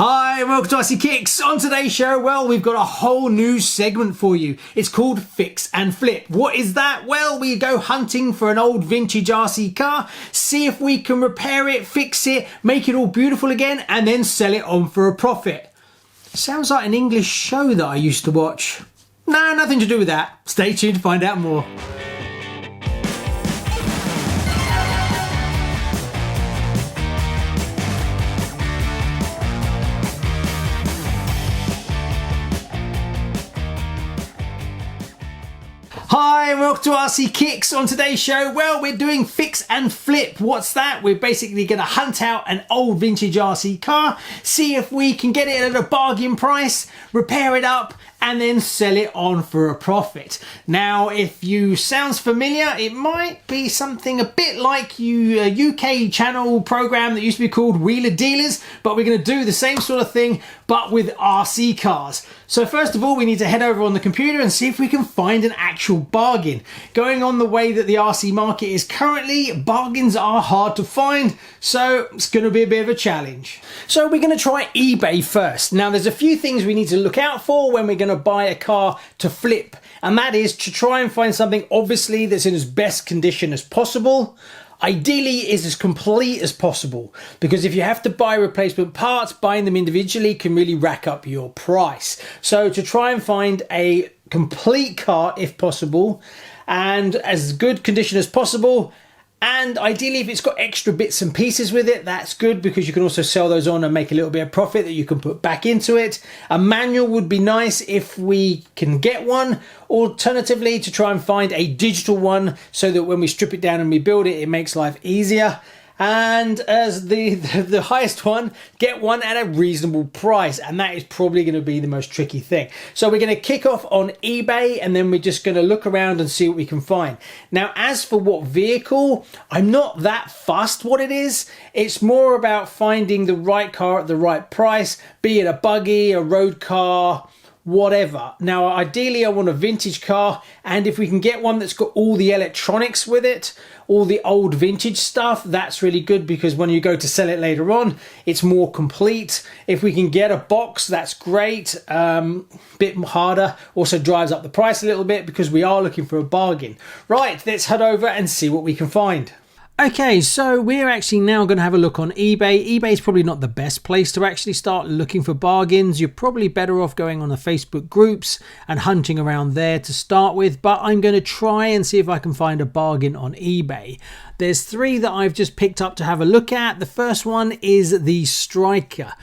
Hi, welcome to RC Kicks. On today's show, well, we've got a whole new segment for you. It's called Fix and Flip. What is that? Well, we go hunting for an old vintage RC car, see if we can repair it, fix it, make it all beautiful again, and then sell it on for a profit. Sounds like an English show that I used to watch. No, nothing to do with that. Stay tuned to find out more. Hi, welcome to RC Kicks. On today's show, well, we're doing Fix and Flip. What's that? We're basically going to hunt out an old vintage RC car, see if we can get it at a bargain price, repair it up, and then sell it on for a profit. Now, if you sounds familiar, it might be something a bit like a UK channel program that used to be called Wheeler Dealers, but we're going to do the same sort of thing, but with RC cars. So first of all, we need to head over on the computer and see if we can find an actual bargain. Going on the way that the RC market is currently, bargains are hard to find, so it's going to be a bit of a challenge. So we're going to try eBay first. Now, there's a few things we need to look out for when we're going to buy a car to flip, and that is to try and find something obviously that's in as best condition as possible. Ideally is as complete as possible, because if you have to buy replacement parts, buying them individually can really rack up your price. So to try and find a complete car if possible, and as good condition as possible, and ideally if it's got extra bits and pieces with it, that's good, because you can also sell those on and make a little bit of profit that you can put back into it. A manual would be nice if we can get one. Alternatively, to try and find a digital one so that when we strip it down and rebuild it, it makes life easier. And as the highest one, get one at a reasonable price, and that is probably going to be the most tricky thing. So we're going to kick off on eBay, and then we're just going to look around and see what we can find. Now, as for what vehicle, I'm not that fussed what it is. It's more about finding the right car at the right price, be it a buggy, a road car, whatever. Now, ideally I want a vintage car, and if we can get one that's got all the electronics with it, all the old vintage stuff, that's really good, because when you go to sell it later on, it's more complete. If we can get a box, that's great. Bit harder, also drives up the price a little bit, because we are looking for a bargain. Right, let's head over and see what we can find. Okay, so we're actually now going to have a look on eBay. eBay is probably not the best place to actually start looking for bargains. You're probably better off going on the Facebook groups and hunting around there to start with, but I'm going to try and see if I can find a bargain on eBay. There's three that I've just picked up to have a look at. The first one is the Striker.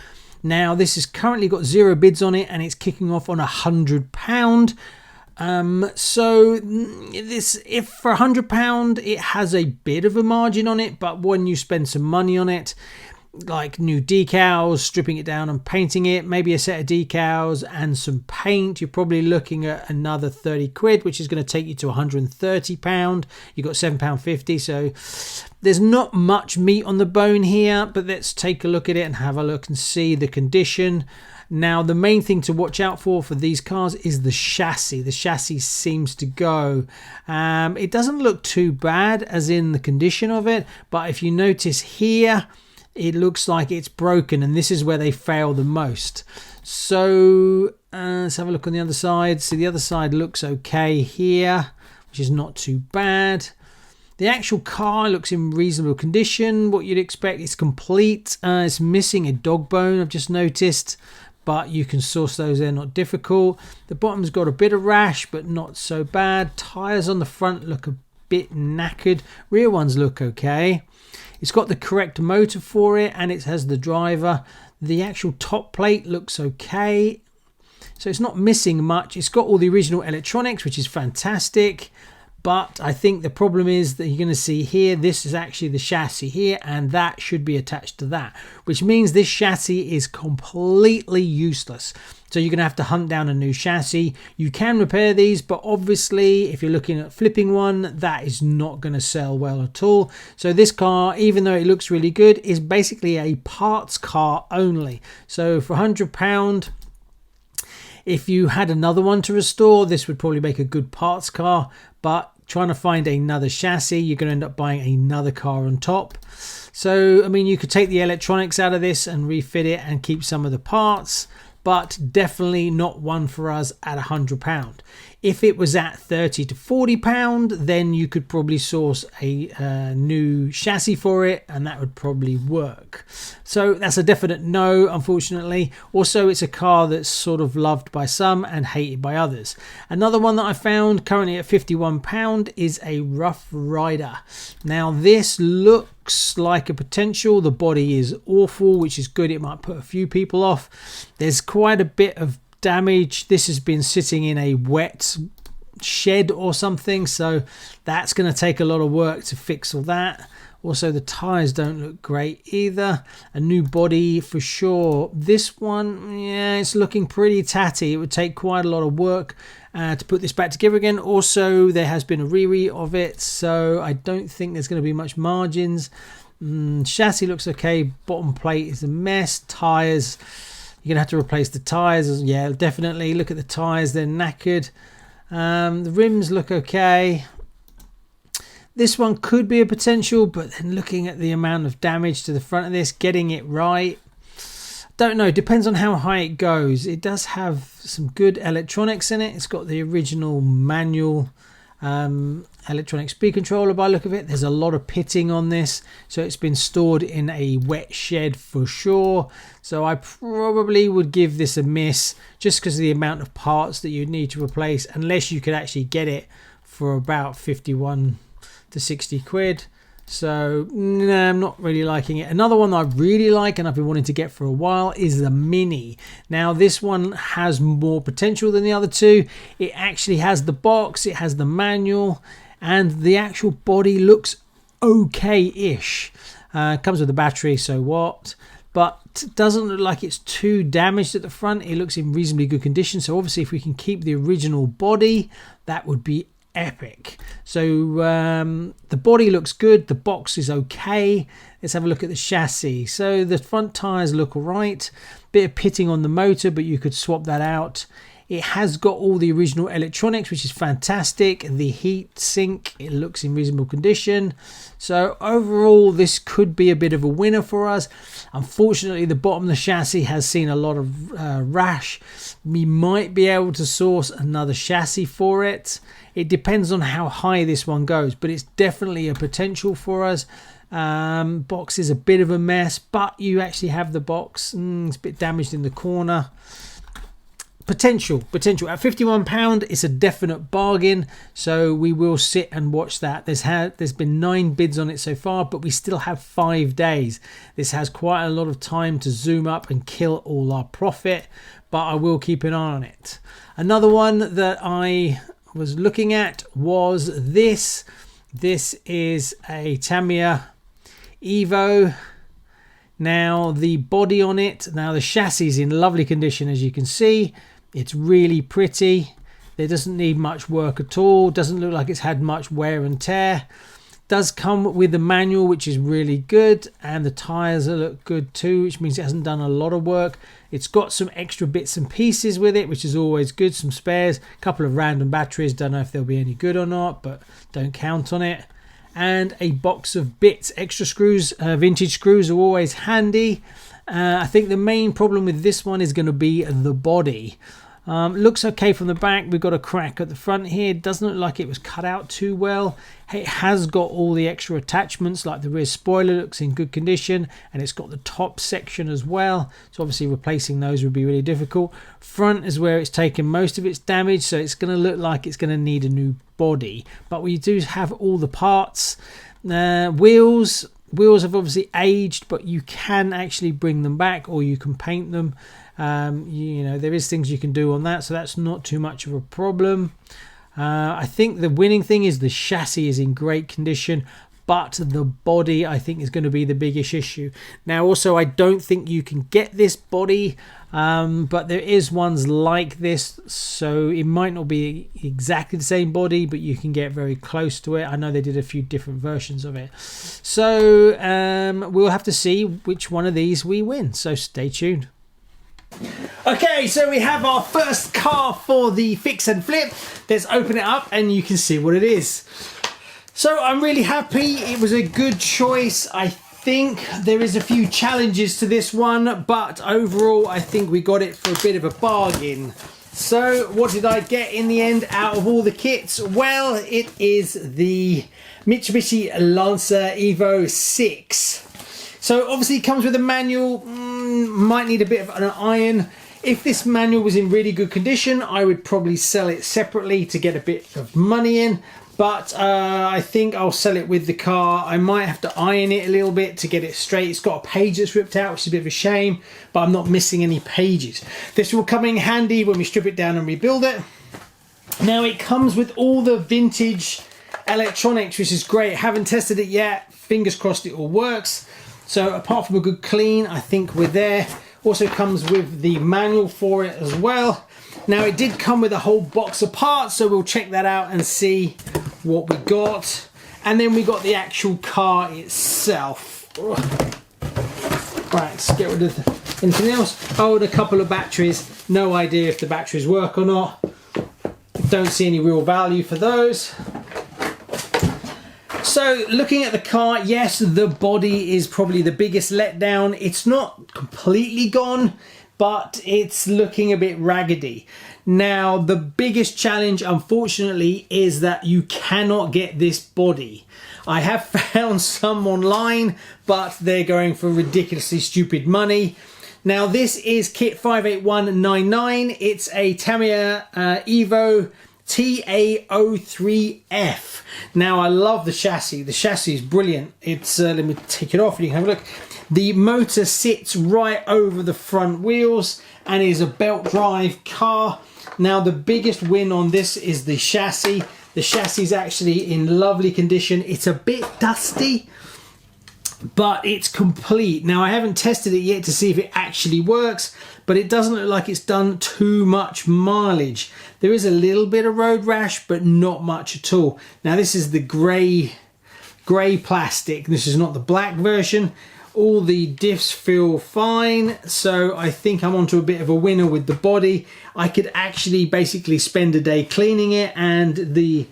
Now, this has currently got 0 bids on it, and it's kicking off on £100. So this, if for £100 it has a bit of a margin on it, but when you spend some money on it, like new decals, stripping it down and painting it, maybe a set of decals and some paint, you're probably looking at another 30 quid, which is going to take you to £130. You've got £7.50, so there's not much meat on the bone here, but let's take a look at it and have a look and see the condition. Now, the main thing to watch out for these cars is the chassis. The chassis seems to go. It doesn't look too bad as in the condition of it, but if you notice here, it looks like it's broken, and this is where they fail the most. So let's have a look on the other side. So the other side looks okay here, which is not too bad. The actual car looks in reasonable condition. What you'd expect, it's complete. It's missing a dog bone, I've just noticed, but you can source those, they're not difficult. The bottom's got a bit of rash, but not so bad. Tyres on the front look a bit knackered. Rear ones look okay. It's got the correct motor for it, and it has the driver. The actual top plate looks okay. So it's not missing much. It's got all the original electronics, which is fantastic. But I think the problem is that you're going to see here, this is actually the chassis here, and that should be attached to that, which means this chassis is completely useless. So you're going to have to hunt down a new chassis. You can repair these, but obviously if you're looking at flipping one, that is not going to sell well at all. So this car, even though it looks really good, is basically a parts car only. So for £100, if you had another one to restore, this would probably make a good parts car, but trying to find another chassis, you're going to end up buying another car on top. So I mean, you could take the electronics out of this and refit it and keep some of the parts, but definitely not one for us at £100. If it was at £30 to £40, then you could probably source a new chassis for it, and that would probably work. So that's a definite no, unfortunately. Also, it's a car that's sort of loved by some and hated by others. Another one that I found currently at £51 is a Rough Rider. Now this looks like a potential. The body is awful, which is good. It might put a few people off. There's quite a bit of damage. This has been sitting in a wet shed or something, so that's going to take a lot of work to fix all that. Also, the tires don't look great either. A new body for sure. This one, yeah, it's looking pretty tatty. It would take quite a lot of work to put this back together again. Also, there has been a re of it, so I don't think there's going to be much margins. Chassis looks okay. Bottom plate is a mess. Tires, you're gonna have to replace the tires. Yeah, definitely. Look at the tires, they're knackered. The rims look okay. This one could be a potential, but then looking at the amount of damage to the front of this, getting it right, don't know. Depends on how high it goes. It does have some good electronics in it. It's got the original manual electronic speed controller by the look of it. There's a lot of pitting on this, so it's been stored in a wet shed for sure. So I probably would give this a miss, just because of the amount of parts that you need to replace, unless you could actually get it for about 51 to 60 quid. So no, I'm not really liking it. Another one that I really like and I've been wanting to get for a while is the Mini. Now this one has more potential than the other two. It actually has the box, it has the manual, and the actual body looks okay-ish. Comes with a battery, so what? But doesn't look like it's too damaged at the front. It looks in reasonably good condition. So obviously if we can keep the original body, that would be epic. So the body looks good, the box is okay. Let's have a look at the chassis. So the front tires look alright, bit of pitting on the motor, but you could swap that out. It has got all the original electronics, which is fantastic. The heat sink, it looks in reasonable condition. So overall, this could be a bit of a winner for us. Unfortunately, the bottom of the chassis has seen a lot of rash. We might be able to source another chassis for it. It depends on how high this one goes, but it's definitely a potential for us. Box is a bit of a mess, but you actually have the box. It's a bit damaged in the corner. Potential at £51, it's a definite bargain, so we will sit and watch that. There's been 9 bids on it so far, but we still have 5 days. This has quite a lot of time to zoom up and kill all our profit, but I will keep an eye on it. Another one that I was looking at was this. This is a Tamiya Evo. Now the body on it, now the chassis is in lovely condition, as you can see. It's really pretty. It doesn't need much work at all. Doesn't look like it's had much wear and tear. Does come with the manual, which is really good, and the tires look good too, which means it hasn't done a lot of work. It's got some extra bits and pieces with it, which is always good. Some spares, a couple of random batteries. Don't know if they'll be any good or not, but don't count on it. And a box of bits. Extra screws, vintage screws are always handy. I think the main problem with this one is going to be the body. Looks okay from the back. We've got a crack at the front here. It doesn't look like it was cut out too well. It has got all the extra attachments, like the rear spoiler looks in good condition, and it's got the top section as well. So obviously replacing those would be really difficult. Front is where it's taken most of its damage, so it's going to look like it's going to need a new body. But we do have all the parts. Wheels have obviously aged, but you can actually bring them back, or you can paint them. You know, there is things you can do on that, so that's not too much of a problem. I think the winning thing is the chassis is in great condition, but the body I think is going to be the biggest issue. Now also, I don't think you can get this body, but there is ones like this, so it might not be exactly the same body, but you can get very close to it. I know they did a few different versions of it, so we'll have to see which one of these we win, so stay tuned. Okay, so we have our first car for the fix and flip. Let's open it up and you can see what it is. So I'm really happy. It was a good choice. I think there is a few challenges to this one, but overall I think we got it for a bit of a bargain. So what did I get in the end out of all the kits? Well, it is the Mitsubishi Lancer Evo 6. So obviously it comes with a manual, might need a bit of an iron. If this manual was in really good condition, I would probably sell it separately to get a bit of money in. But I think I'll sell it with the car. I might have to iron it a little bit to get it straight. It's got a page that's ripped out, which is a bit of a shame, but I'm not missing any pages. This will come in handy when we strip it down and rebuild it. Now it comes with all the vintage electronics, which is great. Haven't tested it yet. Fingers crossed it all works. So apart from a good clean, I think we're there. Also comes with the manual for it as well. Now it did come with a whole box of parts, so we'll check that out and see what we got. And then we got the actual car itself. Right, let's get rid of anything else. Oh, and a couple of batteries. No idea if the batteries work or not. Don't see any real value for those. So looking at the car, yes, the body is probably the biggest letdown. It's not completely gone, but it's looking a bit raggedy. Now, the biggest challenge, unfortunately, is that you cannot get this body. I have found some online, but they're going for ridiculously stupid money. Now, this is kit 58199. It's a Tamiya Evo TA03F. Now, I love the chassis. The chassis is brilliant. It's let me take it off and you can have a look. The motor sits right over the front wheels and is a belt drive car. Now, the biggest win on this is the chassis. The chassis is actually in lovely condition. It's a bit dusty, but it's complete. Now, I haven't tested it yet to see if it actually works, but it doesn't look like it's done too much mileage. There is a little bit of road rash, but not much at all. Now, this is the grey plastic. This is not the black version. All the diffs feel fine, so I think I'm onto a bit of a winner with the body. I could actually basically spend a day cleaning it and the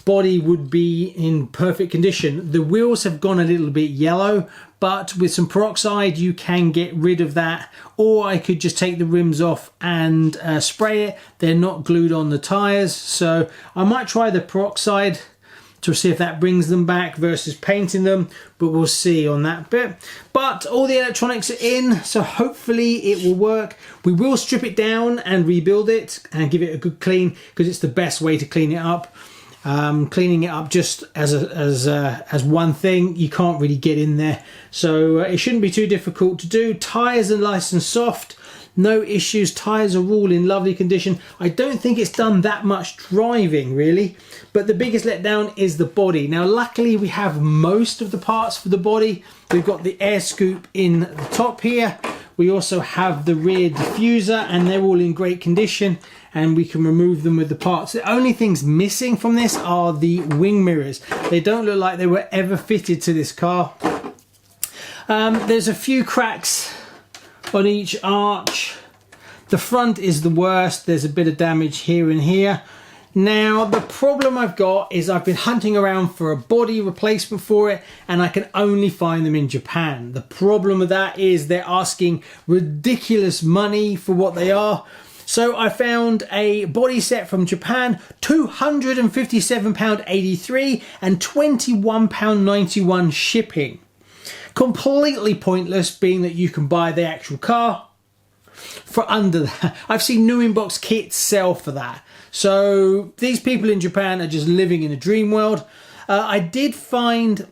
body would be in perfect condition. The wheels have gone a little bit yellow, but with some peroxide you can get rid of that, or I could just take the rims off and spray it. They're not glued on the tires, so I might try the peroxide to see if that brings them back versus painting them, but we'll see on that bit. But all the electronics are in, so hopefully it will work. We will strip it down and rebuild it and give it a good clean, because it's the best way to clean it up. Cleaning it up just as one thing, you can't really get in there, so it shouldn't be too difficult to do. Tires are nice and soft, no issues. Tires are all in lovely condition. I don't think it's done that much driving really, but the biggest letdown is the body. Now, luckily we have most of the parts for the body. We've got the air scoop in the top here. We also have the rear diffuser, and they're all in great condition, and we can remove them with the parts. The only things missing from this are the wing mirrors. They don't look like they were ever fitted to this car. There's a few cracks on each arch. The front is the worst. There's a bit of damage here and here. Now, the problem I've got is I've been hunting around for a body replacement for it, and I can only find them in Japan. The problem with that is they're asking ridiculous money for what they are. So I found a body set from Japan, £257.83 and £21.91 shipping. Completely pointless, being that you can buy the actual car for under that. I've seen new inbox kits sell for that. So these people in Japan are just living in a dream world. I did find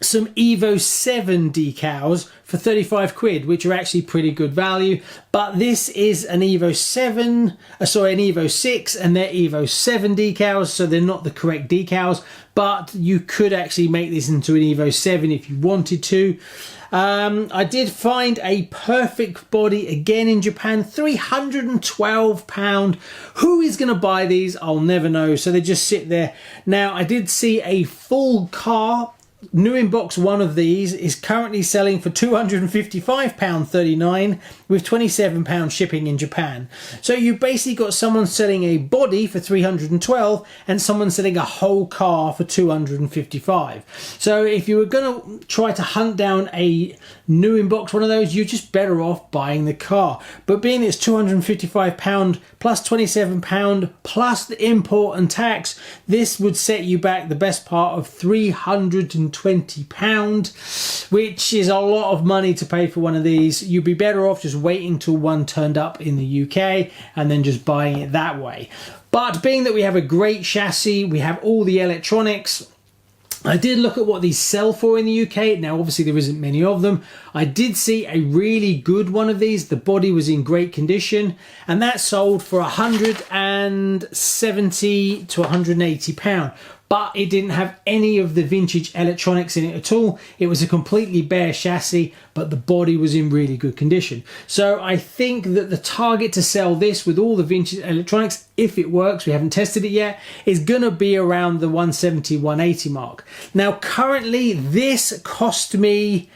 some Evo 7 decals for 35 quid, which are actually pretty good value, but this is an Evo 7, an Evo 6, and they're Evo 7 decals, so they're not the correct decals, but you could actually make this into an Evo 7 if you wanted to. I did find a perfect body again in Japan, £312. Who is going to buy these? I'll never know, so they just sit there. Now, I did see a full car new in box one of these is currently selling for £255.39 with £27 shipping in Japan. So you basically got someone selling a body for $312 and someone selling a whole car for $255. So if you were going to try to hunt down a new in box one of those, you're just better off buying the car. But being it's £255 plus £27 plus the import and tax, this would set you back the best part of £320, which is a lot of money to pay for one of these. You'd be better off just waiting till one turned up in the UK and then just buying it that way. But being that we have a great chassis, we have all the electronics, I did look at what these sell for in the UK. Now, obviously, there isn't many of them. I did see a really good one of these. The body was in great condition, and that sold for £170 to £180. But it didn't have any of the vintage electronics in it at all. It was a completely bare chassis, but the body was in really good condition. So I think that the target to sell this with all the vintage electronics, if it works, we haven't tested it yet, is going to be around the 170, 180 mark. Now, currently, this cost me...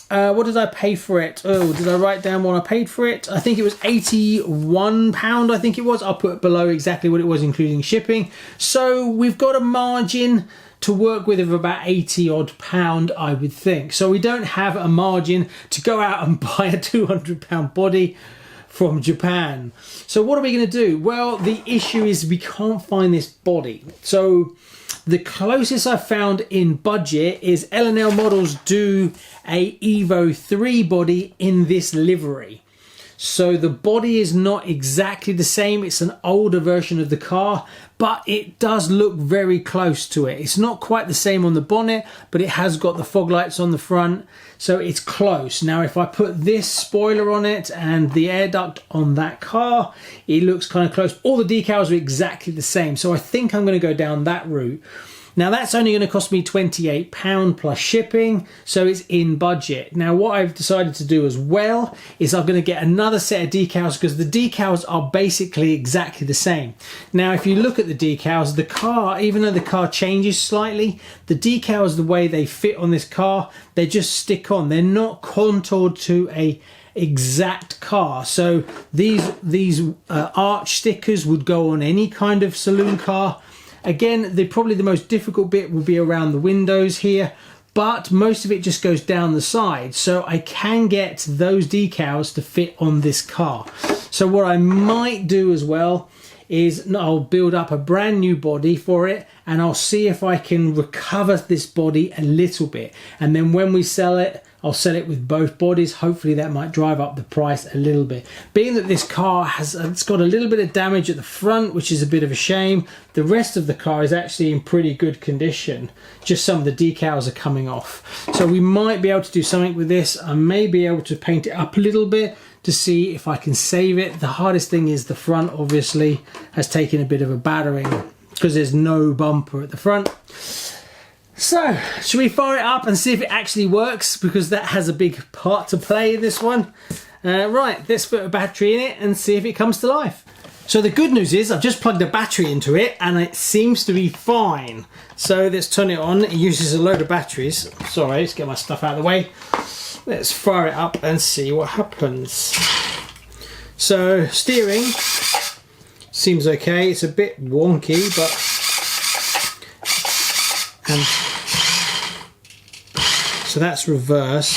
what did I pay for it? Oh, did I write down what I paid for it? I think it was £81, I think it was. I'll put below exactly what it was, including shipping. So we've got a margin to work with of about £80 odd, I would think. So we don't have a margin to go out and buy a £200 body from Japan. So what are we going to do? Well, the issue is we can't find this body. So the closest I've found in budget is L&L Models do a Evo 3 body in this livery. So the body is not exactly the same. It's an older version of the car, but it does look very close to it. It's not quite the same on the bonnet, but it has got the fog lights on the front, so it's close. Now, if I put this spoiler on it and the air duct on that car, it looks kind of close. All the decals are exactly the same, so I think I'm going to go down that route. Now, that's only going to cost me £28 plus shipping, so it's in budget. Now, what I've decided to do as well is I'm going to get another set of decals, because the decals are basically exactly the same. Now, if you look at the decals, the car, even though the car changes slightly, the decals, the way they fit on this car, they just stick on. They're not contoured to a exact car. So these arch stickers would go on any kind of saloon car. Again, probably the most difficult bit will be around the windows here, but most of it just goes down the side. So I can get those decals to fit on this car. So what I might do as well is I'll build up a brand new body for it, and I'll see if I can recover this body a little bit. And then when we sell it, I'll sell it with both bodies. Hopefully that might drive up the price a little bit. Being that this car it's got a little bit of damage at the front, which is a bit of a shame. The rest of the car is actually in pretty good condition. Just some of the decals are coming off. So we might be able to do something with this. I may be able to paint it up a little bit to see if I can save it. The hardest thing is the front, obviously, has taken a bit of a battering because there's no bumper at the front. So, should we fire it up and see if it actually works? Because that has a big part to play in this one. Right, let's put a battery in it and see if it comes to life. So the good news is I've just plugged a battery into it and it seems to be fine. So let's turn it on. It uses a load of batteries. Sorry, let's get my stuff out of the way. Let's fire it up and see what happens. So steering seems okay. It's a bit wonky, but so that's reverse.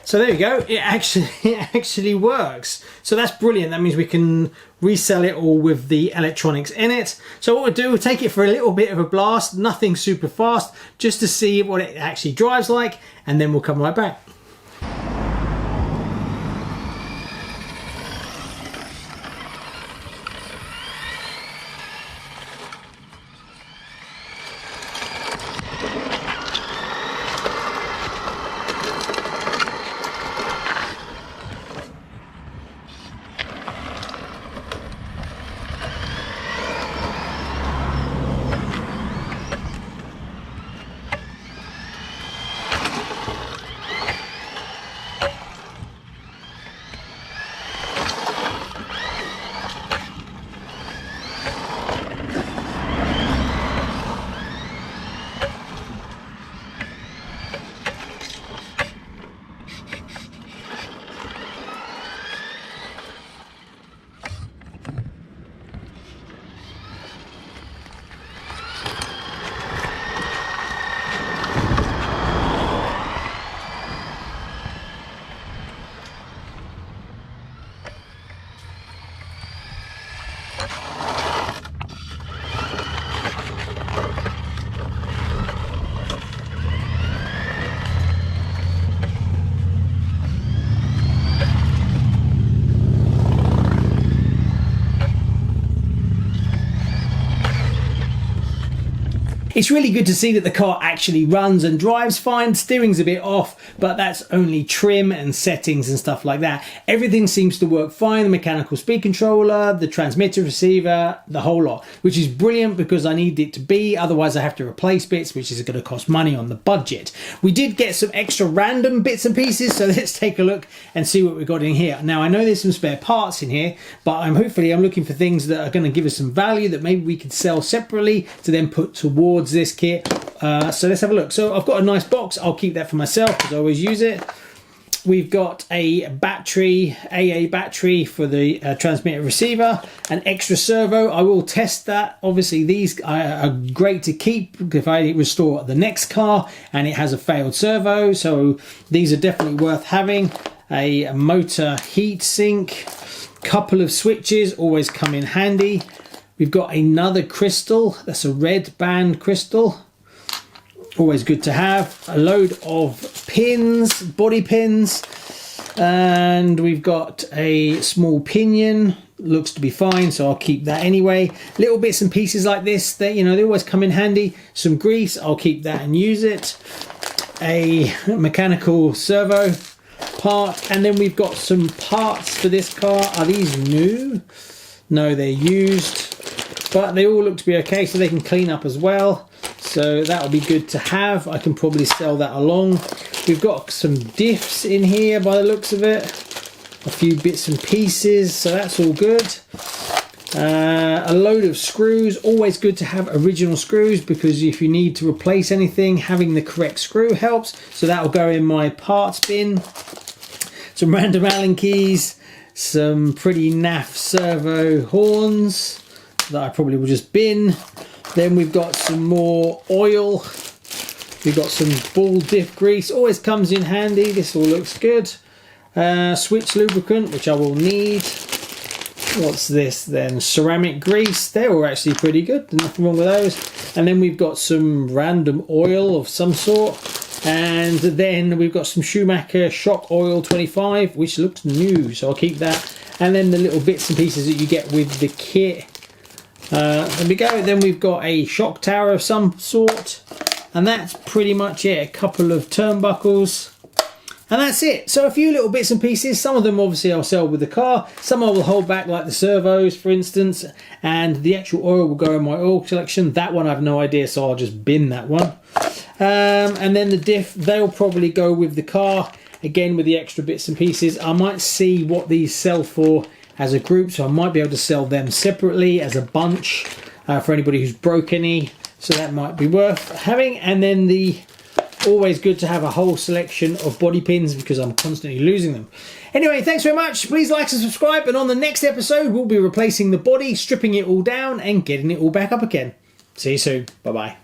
So there we go. It actually works. So that's brilliant. That means we can resell it all with the electronics in it. So what we'll do, we'll take it for a little bit of a blast, nothing super fast, just to see what it actually drives like, and then we'll come right back. It's really good to see that the car actually runs and drives fine. Steering's a bit off, but that's only trim and settings and stuff like that. Everything seems to work fine. The mechanical speed controller, the transmitter, receiver, the whole lot, which is brilliant because I need it to be. Otherwise I have to replace bits, which is going to cost money on the budget. We did get some extra random bits and pieces, so let's take a look and see what we've got in here. Now I know there's some spare parts in here, but hopefully I'm looking for things that are going to give us some value that maybe we could sell separately to then put towards this kit. So let's have a look. So I've got a nice box. I'll keep that for myself because I always use it. We've got a battery, AA battery for the transmitter receiver, an extra servo. I will test that. Obviously these are great to keep if I restore the next car and it has a failed servo, so these are definitely worth having. A motor heat sink, couple of switches always come in handy. We've got another crystal, that's a red band crystal, always good to have. A load of pins, body pins, and we've got a small pinion, looks to be fine, so I'll keep that anyway. Little bits and pieces like this, they always come in handy. Some grease, I'll keep that and use it. A mechanical servo part, and then we've got some parts for this car. Are these new? No, they're used, but they all look to be okay, so they can clean up as well, so that'll be good to have. I can probably sell that along. We've got some diffs in here by the looks of it, a few bits and pieces, so that's all good. A load of screws, always good to have original screws because if you need to replace anything, having the correct screw helps, so that'll go in my parts bin. Some random Allen keys, some pretty naff servo horns that I probably will just bin. Then we've got some more oil. We've got some ball diff grease, always comes in handy. This all looks good. Switch lubricant, which I will need. What's this then? Ceramic grease. They're all actually pretty good, nothing wrong with those. And then we've got some random oil of some sort. And then we've got some Schumacher shock oil 25, which looks new, so I'll keep that. And then the little bits and pieces that you get with the kit. There we go. Then we've got a shock tower of some sort, and that's pretty much it. A couple of turnbuckles, and that's it. So a few little bits and pieces. Some of them obviously I'll sell with the car, some I will hold back, like the servos for instance, and the actual oil will go in my oil collection. That one I have no idea, so I'll just bin that one. And then the diff, they'll probably go with the car, again with the extra bits and pieces. I might see what these sell for as a group, so I might be able to sell them separately as a bunch for anybody who's broke any, so that might be worth having. And then the always good to have a whole selection of body pins because I'm constantly losing them. Anyway, thanks very much. Please like and subscribe, and on the next episode we'll be replacing the body, stripping it all down and getting it all back up again. See you soon. Bye bye.